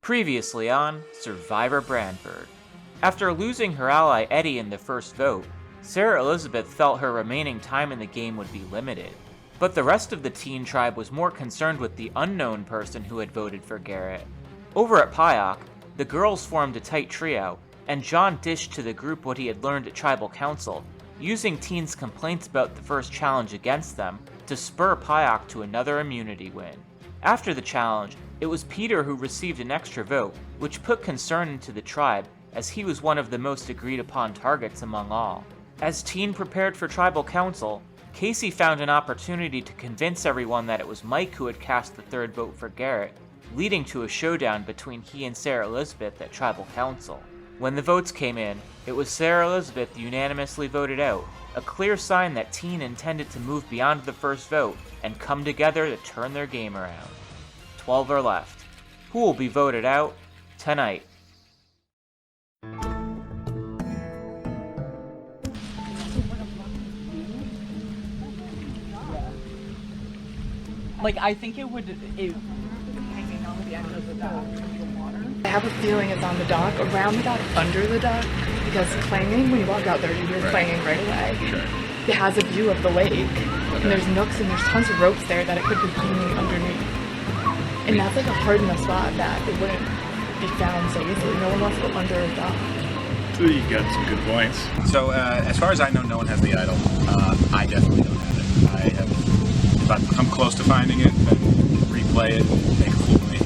Previously on Survivor Branford. After losing her ally Eddie in the first vote, Sarah Elizabeth felt her remaining time in the game would be limited. But the rest of the Tien tribe was more concerned with the unknown person who had voted for Garrett. Over at Payaq, the girls formed a tight trio, and John dished to the group what he had learned at Tribal Council, using Tien's complaints about the first challenge against them to spur Payaq to another immunity win. After the challenge, it was Peter who received an extra vote, which put concern into the tribe, as he was one of the most agreed upon targets among all. As Tien prepared for Tribal Council, Casey found an opportunity to convince everyone that it was Mike who had cast the third vote for Garrett, leading to a showdown between he and Sarah Elizabeth at Tribal Council. When the votes came in, it was Sarah Elizabeth unanimously voted out, a clear sign that Tien intended to move beyond the first vote and come together to turn their game around. 12 are left. Who will be voted out tonight? Like, I think it would hanging on the end of the dock. I have a feeling it's on the dock, around the dock, under the dock, because clanging, when you walk out there, you hear clanging right away. Sure. It has a view of the lake, and there's nooks and there's tons of ropes there that it could be hanging underneath. And that's like a hard enough spot that it wouldn't be found so easily. No one wants to go under a dock. You got some good points. So, as far as I know, no one has the idol. I definitely don't have it. I have, if I come close to finding it, then replay it and make a fool of me.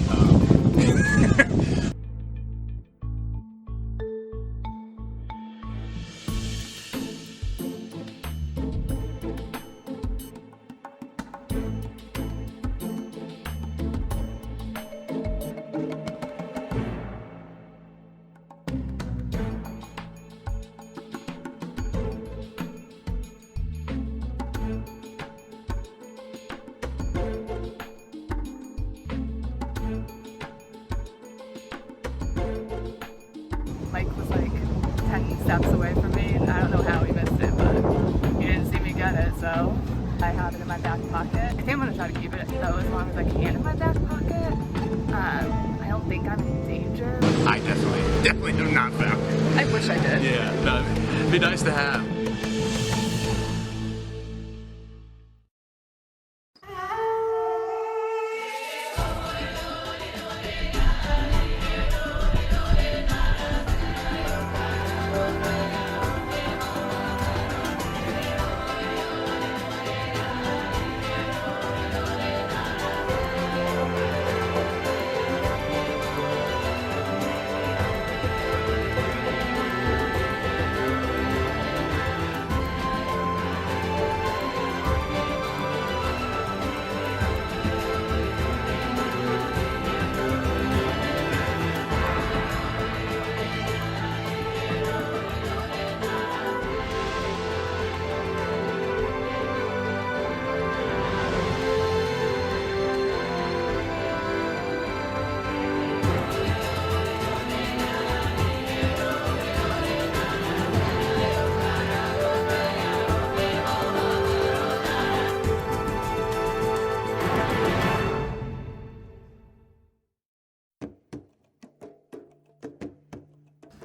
Mike was like 10 steps away from me. I don't know how he missed it, but he didn't see me get it, so I have it in my back pocket. I think I'm gonna try to keep it though as long as I can in my back pocket. I don't think I'm in danger. I definitely have not found it. I wish I did. Yeah, no, it'd be nice to have.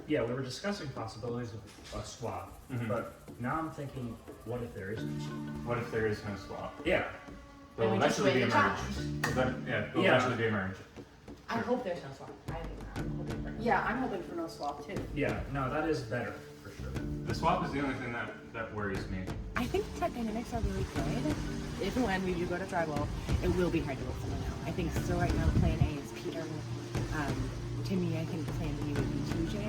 Yeah, we were discussing possibilities of a swap, but now I'm thinking, what if there isn't? What if there is no swap? Yeah. They'll And we just eventually be win the emerged. They'll Yeah. eventually be emerged. I hope there's no swap. Yeah, I'm hoping for no swap too. Yeah, no, that is better, for sure. The swap is the only thing that worries me. I think the tech dynamics are really good. If and when we do go to tribal, it will be hard to let someone out. I think still right now plan A is Peter. To me, I think plan B would be 2J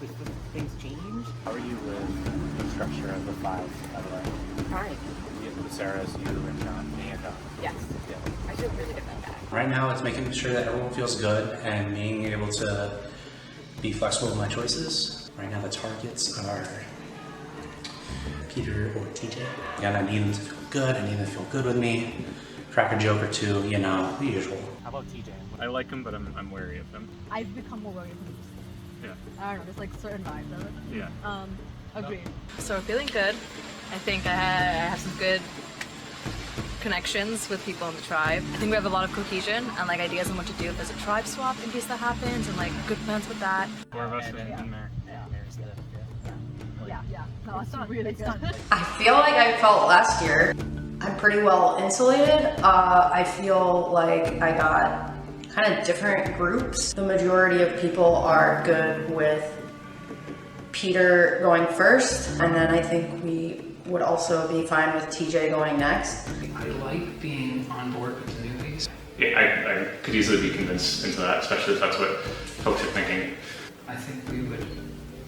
if things change. How are you with the structure of the five, by the way? Fine. With Sarah's, you and John, me and John. Yes. Yeah. I feel really good about that. Right now, it's making sure that everyone feels good and being able to be flexible with my choices. Right now, the targets are Peter or TJ. And I need them to feel good. I need them to feel good with me. Crack a joke or two, you know, the usual. How about TJ? I like him, but I'm wary of him. I've become more worried than Yeah. I don't know, there's like certain vibes of it. Yeah. Agreed. So feeling good. I think I have some good connections with people in the tribe. I think we have a lot of cohesion and like ideas on what to do if there's a tribe swap in case that happens, and like good plans with that. 4 of us in there. No, it's not really good. I feel like I felt last year. I'm pretty well insulated. I feel like I got kind of different groups. The majority of people are good with Peter going first, and then I think we would also be fine with TJ going next. I like being on board with the newbies. Yeah, I could easily be convinced into that, especially if that's what folks are thinking. I think we would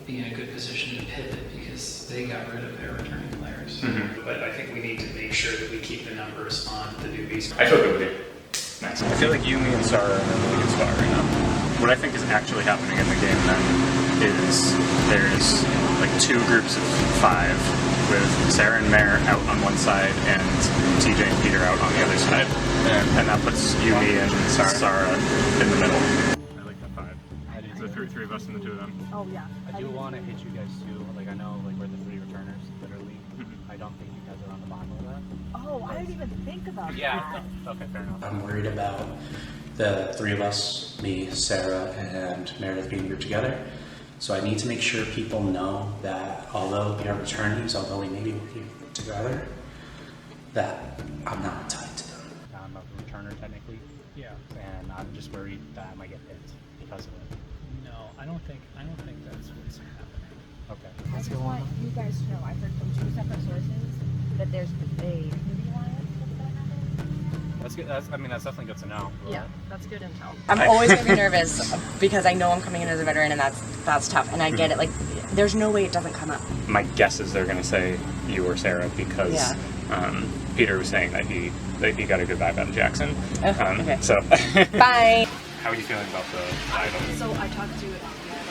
be in a good position to pivot because they got rid of their returning players. But I think we need to make sure that we keep the numbers on the newbies. I feel good with you. Nice. I feel like you, me, and Sarah are in a really good spot right now. What I think is actually happening in the game then is there's like 2 groups of 5 with Sarah and Mare out on one side and TJ and Peter out on the other side. And that puts you, me, and Sarah in the middle. I like that 5. So 3 of us and the 2 of them. Oh yeah. I do want to hit you guys too. Like I know, like we're the 3 returners, literally. I don't think you guys are on the bottom of that. Oh, I didn't even think about Yeah. Okay, fair enough. I'm worried about the 3 of us, me, Sarah, and Meredith being grouped together. So I need to make sure people know that although we are returnees, although we may be working together, that I'm not tied to them. I'm a returner technically. Yeah. And I'm just worried that I might get hit because of it. No, I don't think that's what's happening. Okay. I just want you guys to know, I heard from 2 separate sources that there's a newbie alliance that's gonna happen. That's good. That's definitely good to know. Yeah, that's good intel. I'm always gonna be nervous because I know I'm coming in as a veteran, and that's tough, and I get it. Like, there's no way it doesn't come up. My guess is they're going to say you or Sarah because Peter was saying that he got a good vibe out of Jackson. Okay. So. Bye. How are you feeling about the idol? So I talked to about this.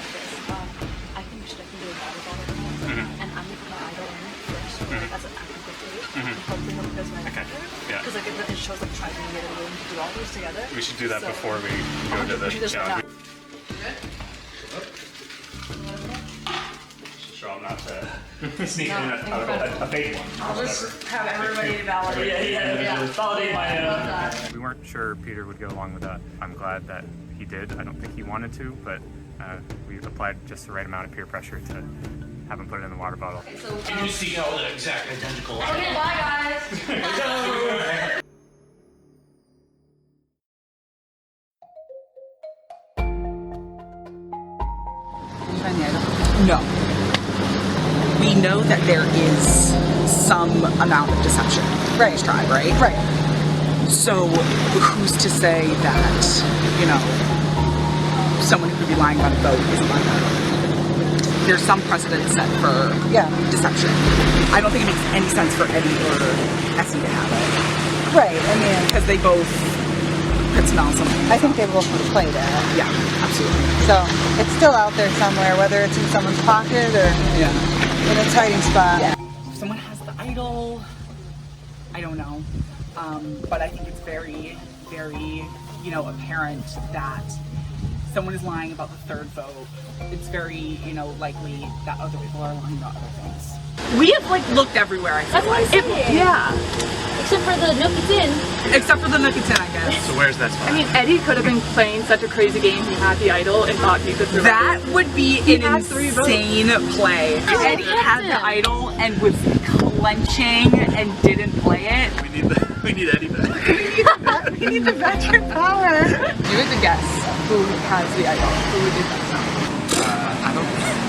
I think we should do a battle ball, and I'm gonna put my idol in first as an active dictate. Hopefully he'll post my Yeah. because like it shows like trying to get a room to do all these together. We should do that before we go to the job. Sure, I'm not sneaking in a fake one. I'll just have everybody validate. Validate my own. We weren't sure Peter would go along with that. I'm glad that he did. I don't think he wanted to, but we applied just the right amount of peer pressure to have him put it in the water bottle. Can you see all the exact identical? Okay, bye guys. No. We know that there is some amount of deception in this tribe, right? Right. So who's to say that, someone who could be lying about a vote isn't lying about a vote? There's some precedent set for deception. I don't think it makes any sense for Eddie or Essie to have it. Right, because they both could smell something. I think they both would play that. Yeah, absolutely. So it's still out there somewhere, whether it's in someone's pocket or in its hiding spot. Yeah. If someone has the idol, I don't know. But I think it's very, very, apparent that someone is lying about the 3rd vote. It's very, likely that other people are lying about other things. We have looked everywhere, I feel like. Except for the Nook it's in. Except for the Nook it's in, I guess. So where's that spot? I mean, Eddie could have been playing such a crazy game. He had the idol and thought he could survive. That would be an insane play. If Eddie had the idol and was clenching and didn't play it. We need Eddie back. We need the veteran power. Do it to guess who has the idol. Who would you think?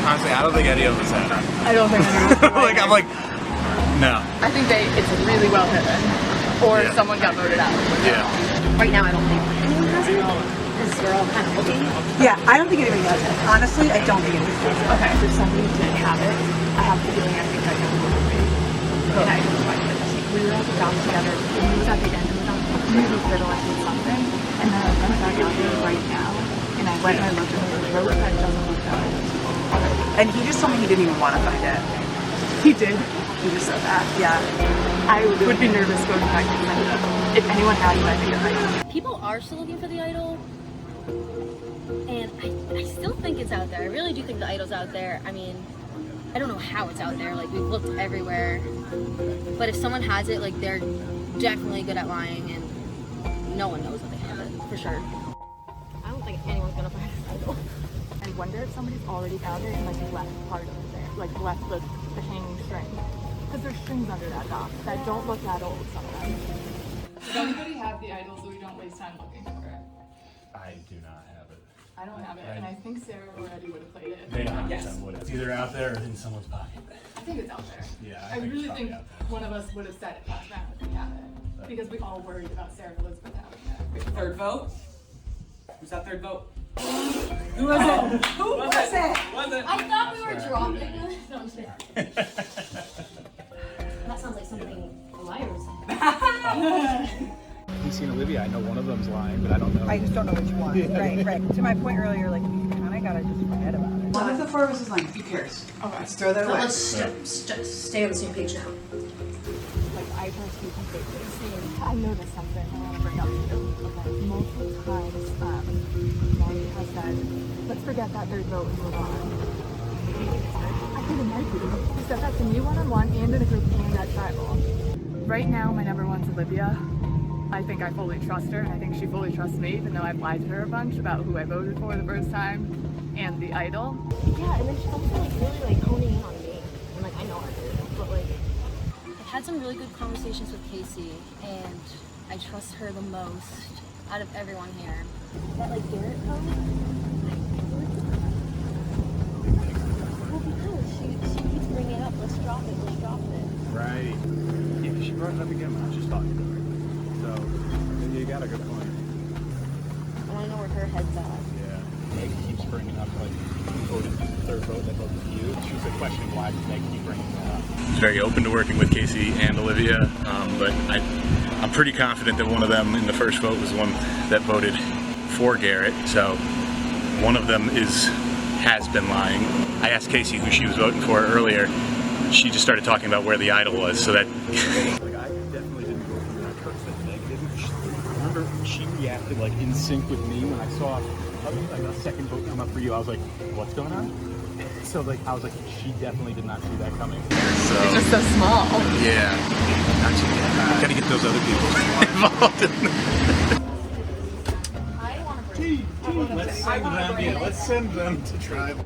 I don't think Eddie owns that. I don't think I'm like, no. I think it's really well hidden. Or someone got voted out. Yeah. Right now, I don't think anyone has it because we're all kind of looking. Yeah, I don't think anybody does it. Honestly, I don't think anybody does it. Okay, if somebody didn't have it, I have the feeling I think I know who it would be. And I don't like it. We were at the job together. He was at the end. It was on really little. I did something. And then I went back out there right now. And I went and I looked at the road that doesn't look good. And he just told me he didn't even want to find it. He did. He just said that. Yeah. I would be nervous going back to Canada. If anyone had it, I'd be right. People are still looking for the idol, and I still think it's out there. I really do think the idol's out there. I mean, I don't know how it's out there. Like, we've looked everywhere, but if someone has it, like, they're definitely good at lying, and no one knows that they have it, for sure. I don't think anyone's gonna find this idol. I wonder if somebody's already out there and like left part of it there, like left the hanging string. Because there's strings under that dock that don't look that old sometimes. Does anybody have the idol so we don't waste time looking for it? I do not have it. I don't have it, and I think Sarah already would have played it. They 100% would. It's either out there or in someone's pocket. I think it's out there. Yeah, I really think one of us would have said it last round if we had it. Because we all worried about Sarah Elizabeth having it. Third vote? Who's that third vote? Who was it? Who was it? I thought we were dropping it. No, I'm just kidding. That sounds like something a liar would say. Casey and Olivia, I know one of them's lying, but I don't know. I just don't know which one. Right, right. To my point earlier, like, you kind of gotta just forget about it. What if the four of us is lying? Who cares? Okay. Let's throw that So away. let's stay on the same page now. Like, I trust you completely. I noticed something I want to bring up to you. Okay. Multiple times, Maggie has said, let's forget that third vote and move on. I couldn't argue. He said that to me one-on-one and in a group and at tribal. Right now, my number one's Olivia. I think I fully trust her, and I think she fully trusts me, even though I've lied to her a bunch about who I voted for the first time and the idol. Yeah, and then she's also like really like honing in on me. And like I know I do, but like I've had some really good conversations with Casey, and I trust her the most out of everyone here. That like Garrett comment? Well, because she keeps bringing it up. Let's drop it. Let's drop it. Right. Yeah, she brought it up again when I was just talking to her. So, you got a good point. And I know where her head's at. Yeah. Meg keeps bringing up, like, voted third vote that voted for you. She was like questioning why does Meg keep bringing that up. He's very open to working with Casey and Olivia, but I'm pretty confident that one of them in the first vote was the one that voted for Garrett. So one of them has been lying. I asked Casey who she was voting for earlier. She just started talking about where the idol was, so that. Like, I definitely didn't go through that curse that Meg didn't. I remember she reacted like in sync with me when I saw like a second vote come up for you. I was like, what's going on? So like I was like, she definitely did not see that coming. So, it's just so small. Yeah. Gotta get those other people involved in this. Let's send them to tribal.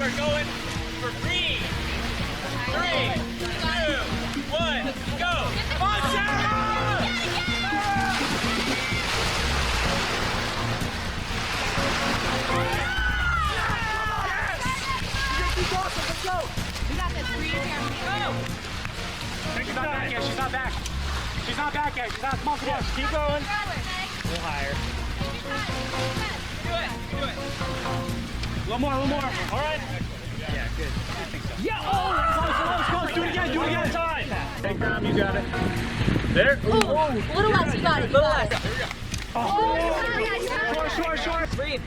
We're going for 3, 2, 1, go! Come on, Sarah! She's awesome, let's go! We got this, breathe here, go! She's not back yet, she's not back. She's not back yet, she's not, come on, keep going. We'll hire. Do it. A little more, all right? Yeah, good. I think so. Yeah, close. Do it again. Time. Hey, Graham, you got it. There. Ooh, a little less, you got it. There we go. Short. Breathe.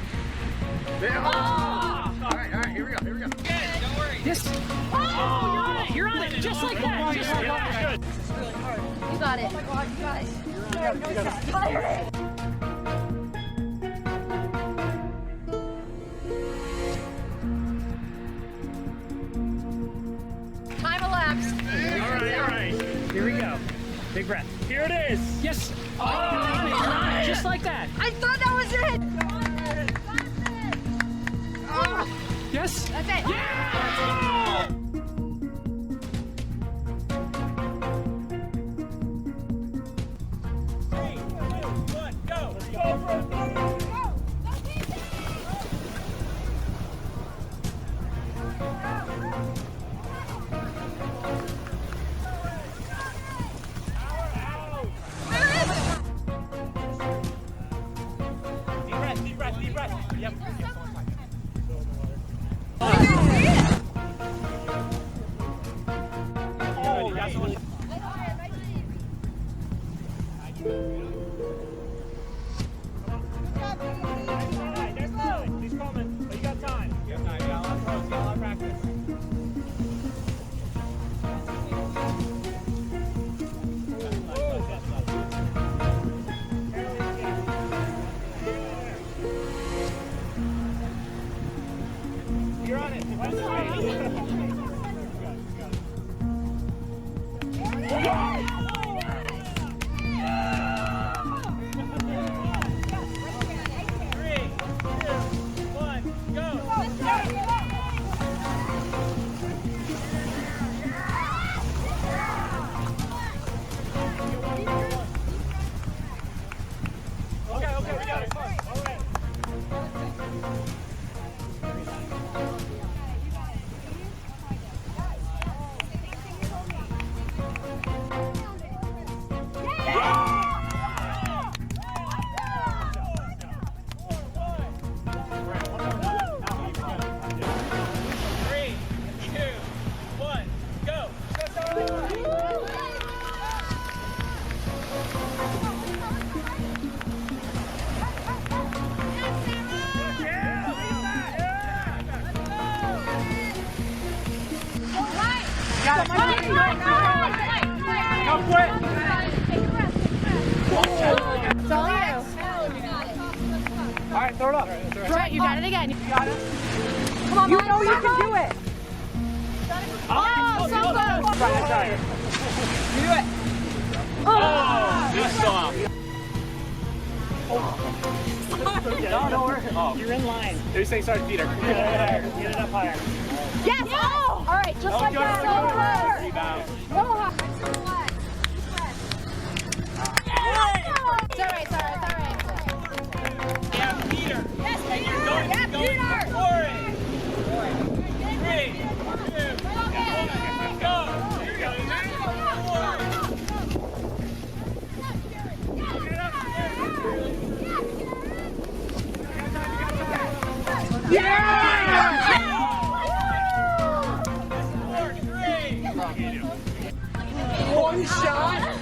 All right, here we go. Good, don't worry. Yes. Oh, you're on it. Just like that. Just like that. This is really hard. You got it. Oh my God, you guys. It's tiring. Time elapsed. All right. Here we go. Big breath. Here it is. Yes. Oh, just like that. I thought that was it. Yes. That's it. Yeah! Deep breath. Yep. He's coming, but you got time. I'll practice. You're on it. It's all you. All right, throw it up. Brett, you got it again. You got it. Come on, You know you can do it. Oh, so close. You do it. Oh, you stop. No, worry. Oh. You're in line. They're saying sorry, Peter. Get it up higher. Yes. Oh. All right, just like that. Over. Rebound. It's all right. Yeah, Peter. Yes, And you're Peter. going Yeah, Peter. for it. 3, 2, 1, go. Here we go. One shot?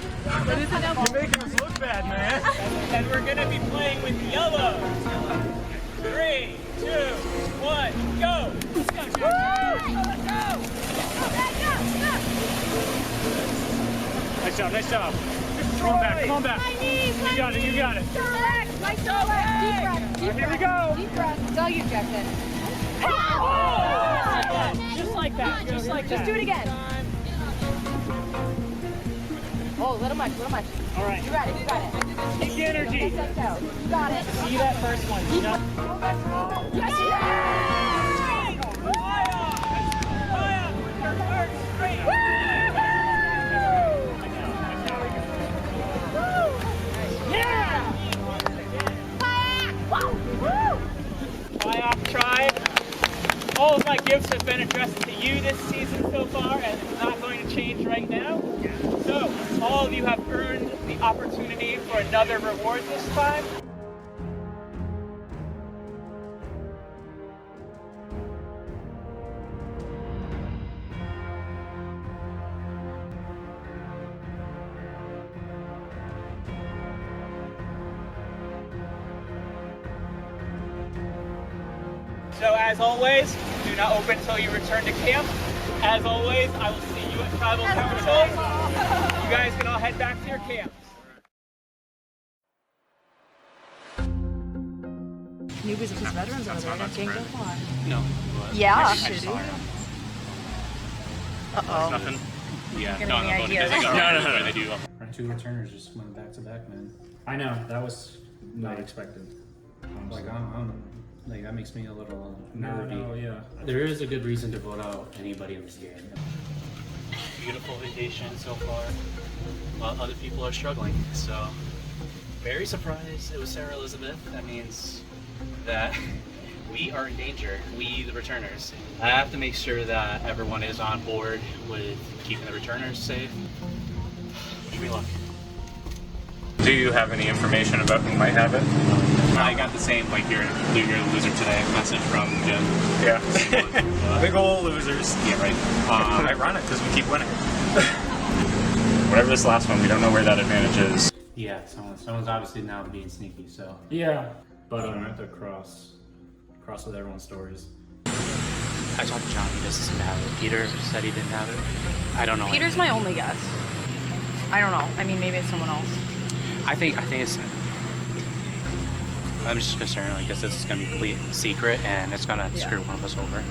You're making us look bad, man. And we're going to be playing with yellow. 3, 2, 1, go. Let's go. Nice job. Come on back. You got it. Here we go. Deep breath. It's all you, Jackson. Oh! Just like that. Just do it again. Oh, little much. All right. You got it. Keep the energy. You got it. See that first one. Payaq tribe. All of my gifts have been addressed to you this season so far, and it's not going to change right now. So, all of you have earned the opportunity for another reward this time. So as always, do not open until you return to camp. As always, I will see you at Tribal Council. You guys can all head back to your camps. Newbies versus veterans over there. That didn't go far. No. Yeah. I just saw her. Uh-oh. Nothing? Yeah. Getting No, any no, no, ideas. no. They do. Our 2 returners just went back to back, man. I know, that was not expected. Like, I don't like, that makes me a little nervy. No, yeah. There is a good reason to vote out anybody in this game. Beautiful vacation so far, while other people are struggling. So, very surprised it was Sarah Elizabeth. That means that we are in danger, we the returners. I have to make sure that everyone is on board with keeping the returners safe. Wish me luck. Do you have any information about who might have it? I got the same, like, you're a loser today message from Jim. Yeah. Big ol' losers. Yeah, right. Ironic, because we keep winning. Whatever this last one, we don't know where that advantage is. Yeah, someone's obviously now being sneaky, so. Yeah, but I have to cross with everyone's stories. I talked to John, he doesn't have it. Peter said he didn't have it. I don't know. Peter's my only guess. I don't know. I mean, maybe it's someone else. I think it's. I'm just concerned, like, this is gonna be complete secret, and it's gonna screw one of us over.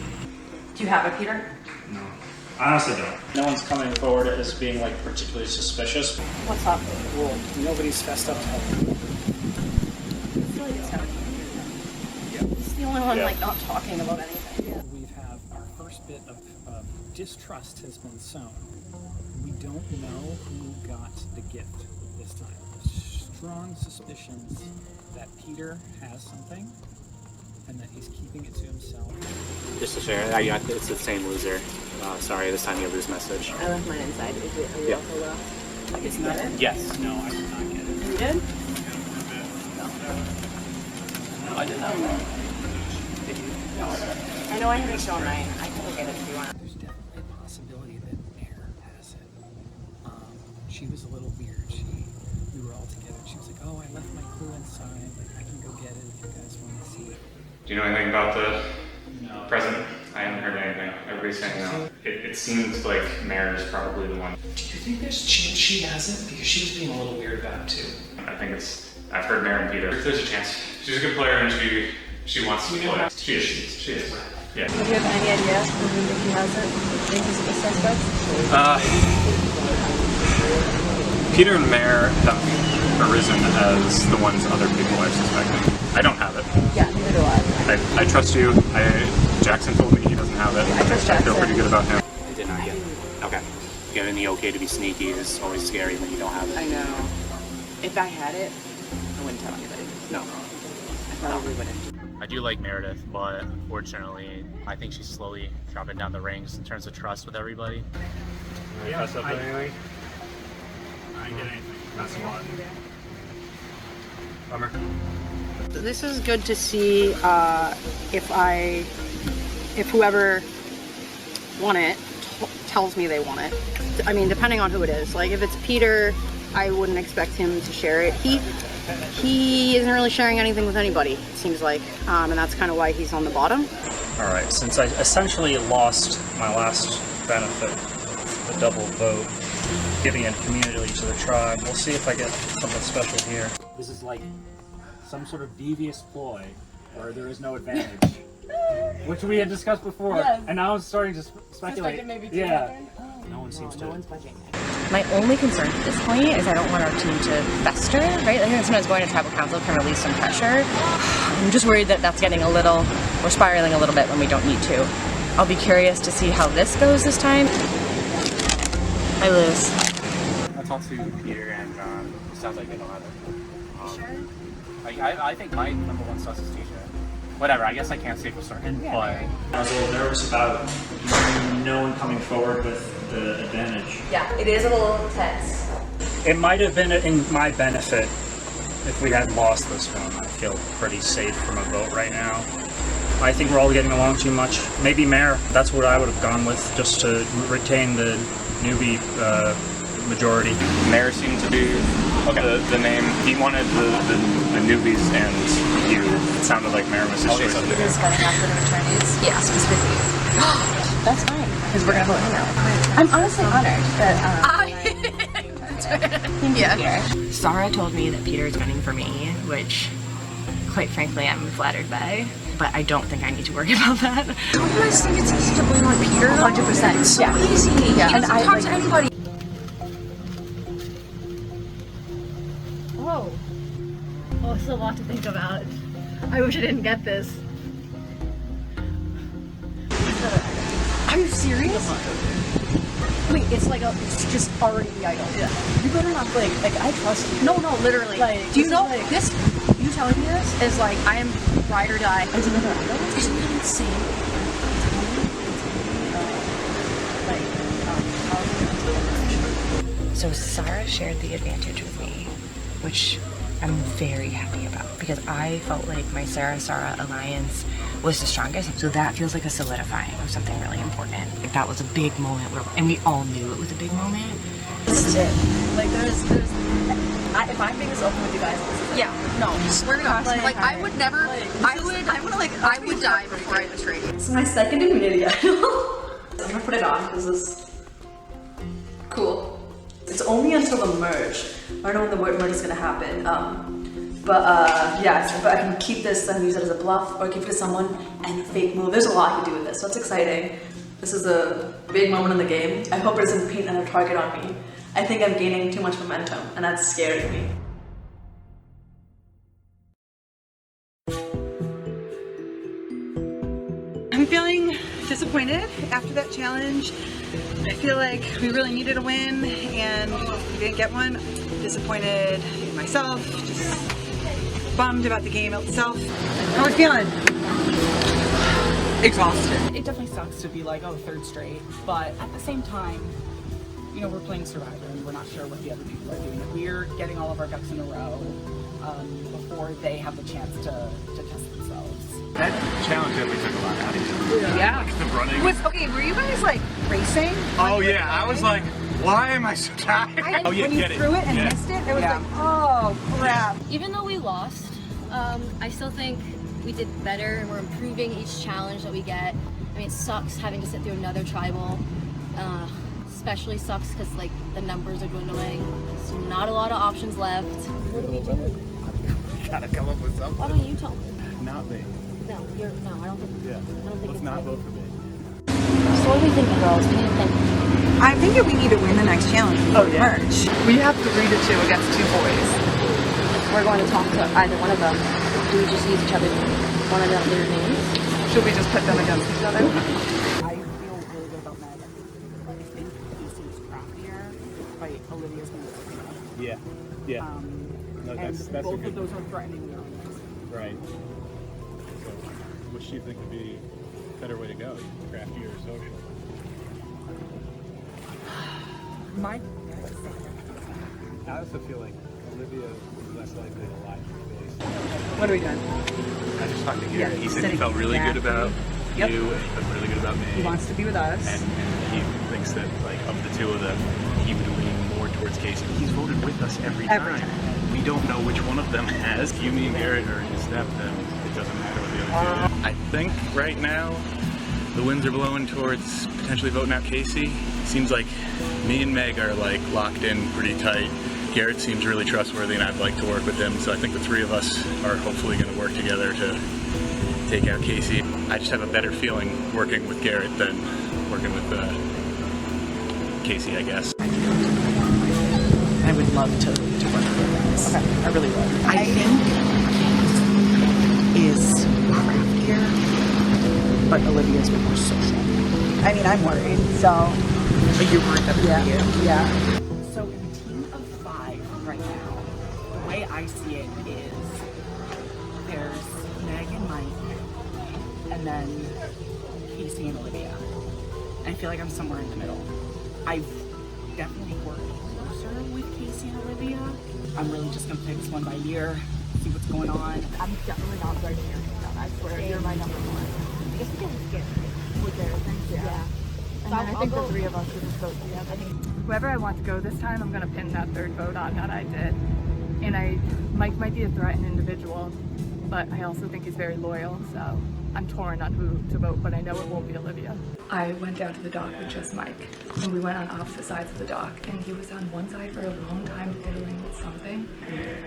Do you have it, Peter? No. I honestly don't. No one's coming forward as being like particularly suspicious. What's up? Well, nobody's fessed up to help. He's the only one like not talking about anything. We have our first bit of distrust has been sown. We don't know who got the gift this time. Strong suspicions that Peter has something and that he's keeping it to himself. Just to share, it's the same loser. Sorry, this time you lose message. I left mine inside. Is it? Are you also lost? It's not. Yes. No, I did not get it. You did? No, I did not. Did you? No. I know I haven't shown mine. I can look at it if you want. There's definitely a possibility that Mare has it. She was a little weird. We were all together. She was like, "Oh, I left my clue inside. Like, I can go get it if you guys want to see it." Do you know anything about the present? I haven't heard anything. Everybody's saying no. It seems like Mare is probably the one. Do you think there's a chance she has it? Because she was being a little weird about it too. I think I've heard Mare and Peter. There's a chance. She's a good player and she wants to play. She is. Yeah. Do you have any idea who think he has it? Think he's the suspect? Peter and Mare have arisen as the ones other people are suspecting. I don't have it. Yeah, neither do I. I trust you. Jackson told me he doesn't have it. I trust Jackson. I feel pretty good about him. I did not get it. Okay. Getting the okay to be sneaky is always scary when you don't have it. I know. If I had it, I wouldn't tell anybody. No. I probably wouldn't. I do like Meredith, but unfortunately, I think she's slowly dropping down the ranks in terms of trust with everybody. Yeah, I didn't get anything. That's a lot. Bummer. This is good to see if whoever won it tells me they want it. I mean, depending on who it is. Like if it's Peter, I wouldn't expect him to share it. He isn't really sharing anything with anybody, it seems like, and that's kind of why he's on the bottom. Alright, since I essentially lost my last benefit, the double vote, giving a community to the tribe, we'll see if I get something special here. This is like some sort of devious ploy where there is no advantage, which we had discussed before, Yes. and now I'm starting to speculate. Yeah. No one seems to. No one's budging. My only concern at this point is I don't want our team to fester, right? Like sometimes going to tribal council can release some pressure. I'm just worried that that's getting we're spiraling a little bit when we don't need to. I'll be curious to see how this goes this time. I lose. I talked to Peter and John. It sounds like they don't have it. Sure? I think my number one sus is TJ. Whatever, I guess I can't say for certain, but... I was a little nervous about no one coming forward with the advantage. Yeah, it is a little tense. It might have been in my benefit if we had lost this one. I feel pretty safe from a vote right now. I think we're all getting along too much. Maybe Mare, that's what I would have gone with, just to retain the newbie majority. Mayor seemed to be the name. He wanted the newbies and you. It sounded like Mayor was his choice. Peter's getting after the attorneys? Yeah, specifically. That's fine, because we're gonna vote him out. I'm honestly honored that yeah. Sarah told me that Peter is gunning for me, which quite frankly I'm flattered by. But I don't think I need to worry about that. Don't you guys think it's easy to blame on Peter? 100%. It's so easy. Yeah. He doesn't talk to anybody. Oh. Oh, it's a lot to think about. I wish I didn't get this. Are you serious? Wait, it's just already the idol. Yeah. You better not like I trust you. No, literally. Like, do you know this? You telling me this is like I am ride or die. Is another idol? Isn't that insane? So Sarah shared the advantage with me, which I'm very happy about because I felt like my Sarah alliance was the strongest. So that feels like a solidifying of something really important. Like that was a big moment and we all knew it was a big moment. This is it. Like there's if I'm being this open with you guys, this is it. No, swear to God. Like I would never. I would die before I betray you. It's my second immunity idol. I'm gonna put it on because it's cool. It's only until the merge. I don't know when the merge is gonna happen. Yeah, but I can keep this and use it as a bluff or give it to someone and fake move. There's a lot you can do with this, so it's exciting. This is a big moment in the game. I hope it doesn't paint another target on me. I think I'm gaining too much momentum and that's scaring me. I'm feeling disappointed after that challenge. I feel like we really needed a win and we didn't get one. Disappointed in myself, just bummed about the game itself. How are we feeling? Exhausted. It definitely sucks to be like, oh, third straight, but at the same time, you know, we're playing Survivor and we're not sure what the other people are doing. We're getting all of our ducks in a row before they have the chance to test themselves. That challenge definitely took a lot out of you. Yeah. Like the running. Okay, were you guys like racing? Oh yeah, I was like, why am I so tired? When you threw it and missed it, it was like, oh crap. Even though we lost, I still think we did better and we're improving each challenge that we get. I mean, it sucks having to sit through another tribal. Especially sucks because like the numbers are dwindling. So not a lot of options left. What do we do? Gotta come up with something. Why don't you tell me? Not me. No, I don't think. Yeah. I don't think Let's not vote for me. So what do we think, girls? What do you think? I think that we need to win the next challenge. Merch. We have 3 to 2 against 2 boys. We're going to talk to either one of them. Do we just use each other's one of their names? Should we just put them against each other? I feel really good about Meg. I think Casey's craftier, but Olivia's going to Yeah. Yeah. No, and that's both a good of those are threatening the audience. Right. So, what do you think would be a better way to go? Crafty or social? I also feel like Olivia is less likely to lie to your face. What are we doing? I just talked to Garrett. He said said he felt really good about Yep. you and he felt really good about me. He wants to be with us. And he thinks that, like, of the two of them, he would lean more towards Casey. He's voted with us every time. We don't know which one of them has. If you, me, and Garrett are in step, then it doesn't matter what the other two do. I think right now the winds are blowing towards potentially voting out Casey. Seems like me and Meg are like locked in pretty tight. Garrett seems really trustworthy and I'd like to work with him, so I think the 3 of us are hopefully going to work together to take out Casey. I just have a better feeling working with Garrett than working with Casey, I guess. I would love to work with you guys. Okay. I really would. I think is craftier, but Olivia's more social. I mean, I'm worried, so. But you're worried that Yeah. Yeah. So in a team of 5 right now, the way I see it is there's Meg and Mike, and then Casey and Olivia. I feel like I'm somewhere in the middle. I've definitely worked closer with Casey and Olivia. I'm really just gonna play this one by ear, see what's going on. I'm definitely not right here. I swear, you're my number 1. I guess I'm getting scared. With their things, yeah. And then I think the three of us should just vote together. Whoever I want to go this time, I'm gonna pin that third vote on that I did. And Mike might be a threatened individual, but I also think he's very loyal, so I'm torn on who to vote, but I know it won't be Olivia. I went down to the dock with just Mike, and we went on opposite sides of the dock, and he was on one side for a long time fiddling with something,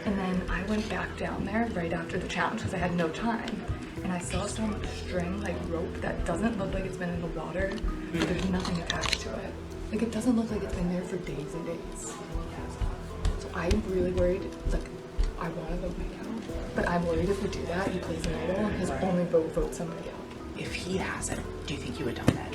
and then I went back down there right after the challenge because I had no time, and I saw some string, like rope, that doesn't look like it's been in the water, but there's nothing attached to it. Like, it doesn't look like it's been there for days and days. So I'm really worried, like, I want to vote Mike out, but I'm worried if we do that, he plays an idol, and his only vote votes somebody out. If he has it, do you think you would done that?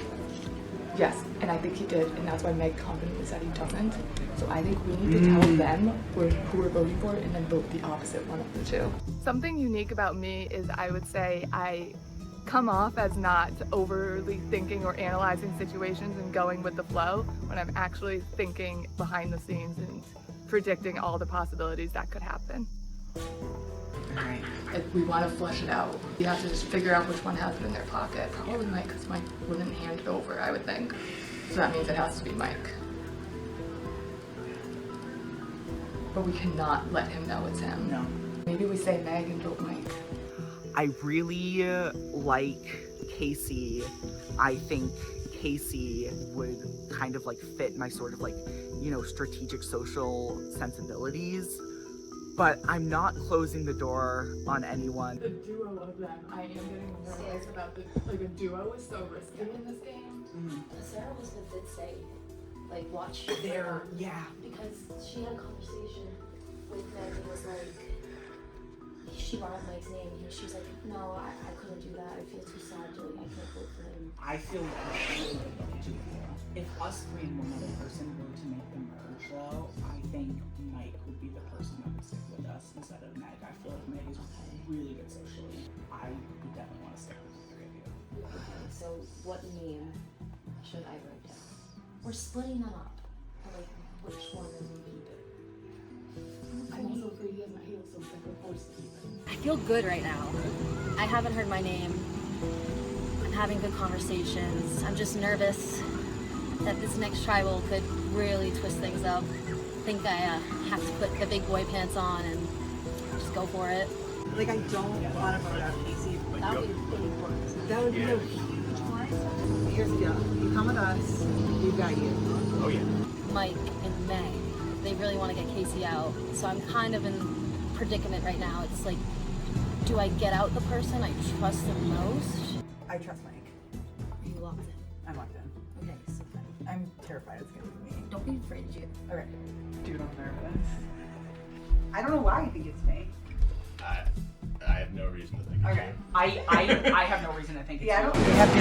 Yes, and I think he did, and that's why Meg confidently said he doesn't. So I think we need to tell them who we're voting for and then vote the opposite one of the two. Something unique about me is I would say I come off as not overly thinking or analyzing situations and going with the flow when I'm actually thinking behind the scenes and predicting all the possibilities that could happen. Alright. If we want to flush it out, we have to just figure out which one has it in their pocket. Probably Mike, because Mike wouldn't hand it over, I would think. So that means it has to be Mike. But we cannot let him know it's him. No. Maybe we say Meg and vote Mike. I really like Casey. I think Casey would kind of like fit my sort of like, you know, strategic social sensibilities. But I'm not closing the door on anyone. The duo of them, I am getting nervous about the, like, a duo is so risky in this game. Sarah Elizabeth did say, like, watch there, yeah. Because she had a conversation with Meg and was like, she brought up Mike's name and she was like, no, I couldn't do that. I feel too sad. Like, I can't vote for him. I feel like if us three and one other person were to make the merge though, I think Mike would be the person that would stick with us instead of Meg. I feel like Meg is really good socially. I would definitely want to stick with the three of you. Okay, so what name should I write down? We're splitting them up. Like, which one is we keep it? I'm also afraid he has my heels so thick, we're forced to keep it. I feel good right now. I haven't heard my name. I'm having good conversations. I'm just nervous that this next tribal could really twist things up. I think I have to put the big boy pants on and just go for it. Like, I don't want to vote out Casey. That would be really important. That would be a huge one. Here's the deal. You come with us, we've got you. Oh yeah. Mike and Meg, they really want to get Casey out. So I'm kind of in a predicament right now. It's like, do I get out the person I trust the most? I trust Mike. Are you locked in? I'm locked in. Okay, so I'm terrified it's gonna be me. don't be afraid, Jude. Okay. Dude, I'm nervous. I don't know why you think it's me. I have no reason to think Okay. I have no reason to think it's Yeah, I you. don't- We have to.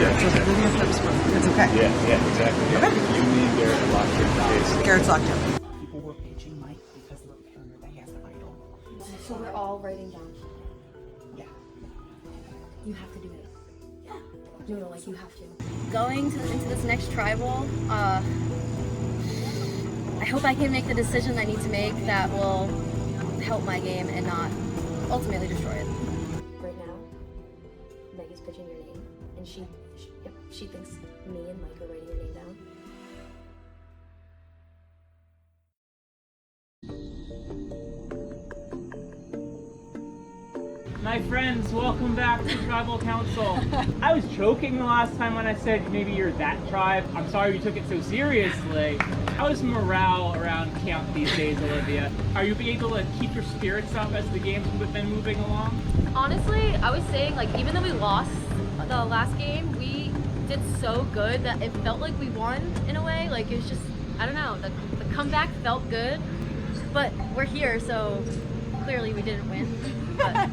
It's okay. Yeah, exactly. Yeah. You need Garrett to lock your case. Garrett's locked in. People were pitching Mike because they were paranoid that he has an idol. So we're all writing down. Yeah. You have to do it. Yeah. No, like you have to. Going into this next tribal, I hope I can make the decision I need to make that will help my game and not ultimately destroy it. Right now, Meg is pitching your name, and she thinks me and Mike are writing your name down. My friends, welcome back to Tribal Council. I was joking the last time when I said maybe you're that tribe. I'm sorry you took it so seriously. How's morale around camp these days, Olivia? Are you able to keep your spirits up as the games have been moving along? Honestly, I was saying, like, even though we lost the last game, we did so good that it felt like we won in a way. Like, it was just, I don't know, the comeback felt good, but we're here, so clearly we didn't win. But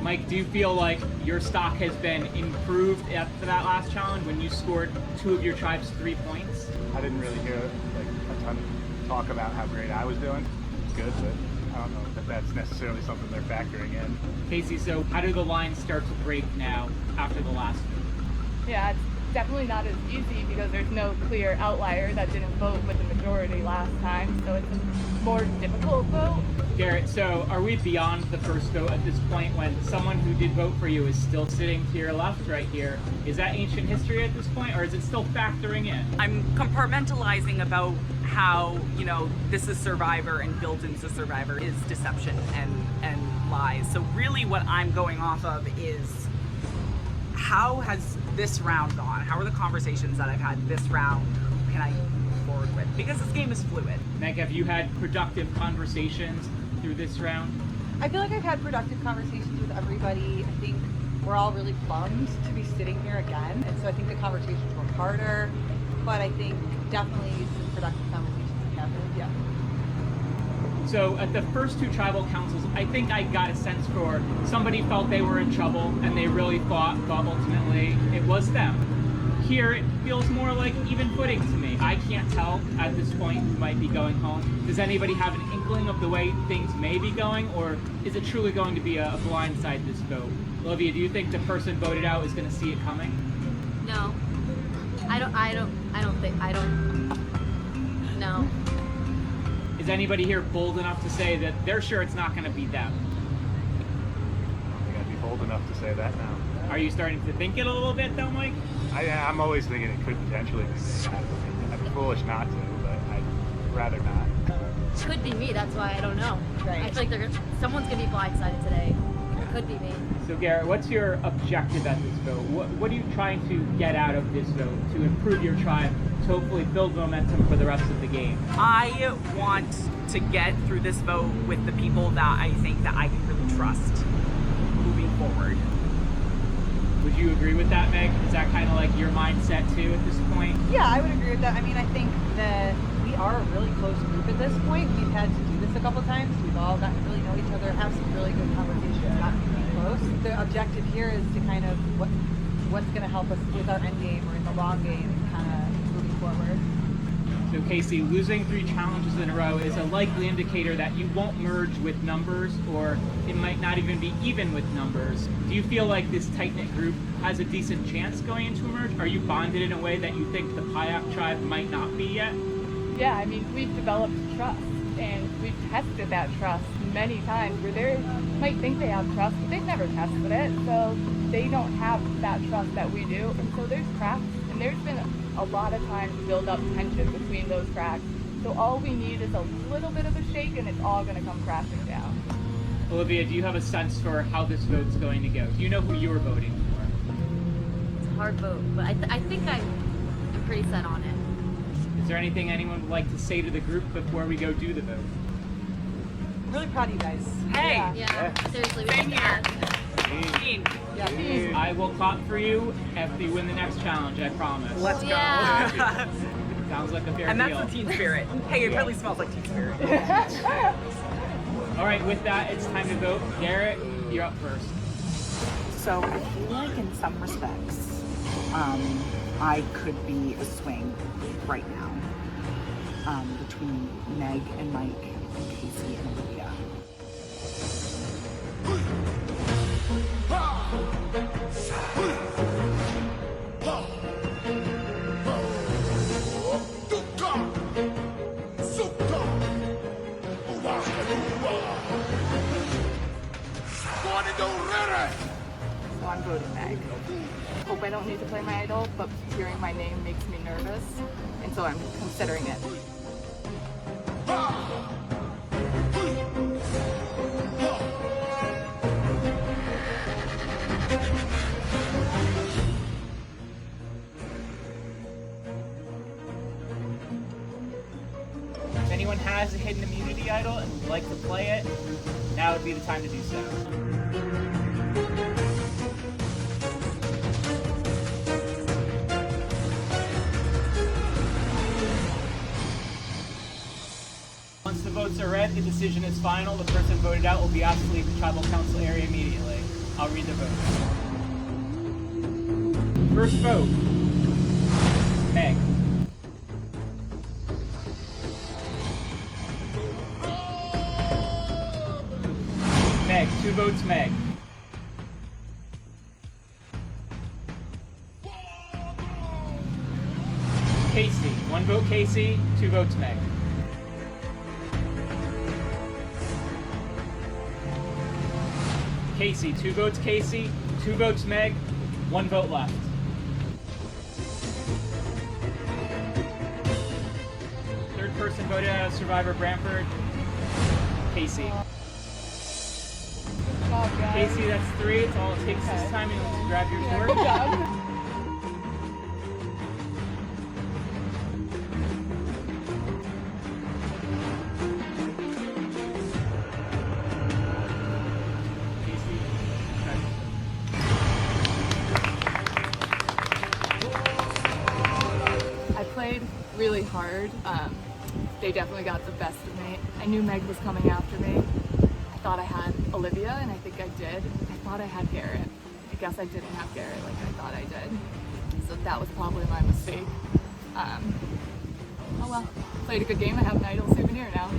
Mike, do you feel like your stock has been improved after that last challenge when you scored 2 of your tribe's 3 points? I didn't really hear like a ton of talk about how great I was doing. It's good, but I don't know that that's necessarily something they're factoring in. Casey, so how do the lines start to break now after the last one? Yeah, definitely not as easy because there's no clear outlier that didn't vote with the majority last time, so it's a more difficult vote. Garrett, so are we beyond the first vote at this point when someone who did vote for you is still sitting to your left right here? Is that ancient history at this point, or is it still factoring in? I'm compartmentalizing about how, you know, this is Survivor and built into Survivor is deception and lies. So really what I'm going off of is how has this round gone? How are the conversations that I've had this round? Who can I move forward with? Because this game is fluid. Meg, have you had productive conversations through this round? I feel like I've had productive conversations with everybody. I think we're all really bummed to be sitting here again, and so I think the conversations were harder, but I think definitely some productive conversations have happened, yeah. So at the first two tribal councils, I think I got a sense for somebody felt they were in trouble and they really thought ultimately it was them. Here it feels more like even footing to me. I can't tell at this point who might be going home. Does anybody have an inkling of the way things may be going, or is it truly going to be a blindside this vote? Olivia, do you think the person voted out is going to see it coming? No. I don't. No. Is anybody here bold enough to say that they're sure it's not going to be them? I think I'd be bold enough to say that now. Are you starting to think it a little bit though, Mike? I'm always thinking it could potentially be that. I'd be foolish not to, but I'd rather not. Could be me, that's why I don't know. Right. I feel like someone's gonna be blindsided today. It could be me. So Garrett, what's your objective at this vote? What are you trying to get out of this vote to improve your tribe, to hopefully build momentum for the rest of the game? I want to get through this vote with the people that I think that I can really trust moving forward. Would you agree with that, Meg? Is that kind of like your mindset too at this point? Yeah, I would agree with that. I mean, I think that we are a really close group at this point. We've had to do this a couple times. We've all gotten to really know each other, have some really good conversations, not be close. The objective here is to kind of what's going to help us with our end game or in the long game, kind of moving forward. So Casey, losing 3 challenges in a row is a likely indicator that you won't merge with numbers, or it might not even be even with numbers. Do you feel like this tight-knit group has a decent chance going into a merge? Are you bonded in a way that you think the Payaq tribe might not be yet? Yeah, I mean, we've developed trust, and we've tested that trust many times where they might think they have trust, but they've never tested it, so they don't have that trust that we do, and so there's cracks, and there's been a lot of time to build up tension between those cracks. So all we need is a little bit of a shake, and it's all going to come crashing down. Olivia, do you have a sense for how this vote's going to go? Do you know who you're voting for? It's a hard vote, but I think I'm pretty set on it. Is there anything anyone would like to say to the group before we go do the vote? I'm really proud of you guys. Hey! Yeah. Seriously, we Same did here. that. Tien. Yeah. I will clap for you after you win the next challenge, I promise. Let's go. Yeah. Sounds like a fair And deal. that's the Tien spirit. Hey, it really smells like Tien spirit. All right, with that, it's time to vote. Garrett, you're up first. So I feel like in some respects, I could be a swing right now between Meg and Mike and Casey and Olivia. So I'm voting Meg. Hope I don't need to play my idol, but hearing my name makes me nervous, and so I'm considering it. If anyone has a hidden immunity idol and would like to play it, now would be the time to do so. Once the votes are read, the decision is final. The person voted out will be asked to leave the tribal council area immediately. I'll read the votes. First vote, Meg. Meg, 2 votes Meg. Casey. 1 vote Casey, 2 votes Meg. Casey, 2 votes Casey, 2 votes Meg, 1 vote left. Third person voted out of Survivor Branford. Casey. Casey, that's 3. It's all it takes this time. You want to grab your sword. Good job. I played really hard. They definitely got the best of me. I knew Meg was coming after me. I thought I had Olivia, and I think I did. I thought I had Garrett. I guess I didn't have Garrett like I thought I did. So that was probably my mistake. Oh well, played a good game. I have an idol souvenir now.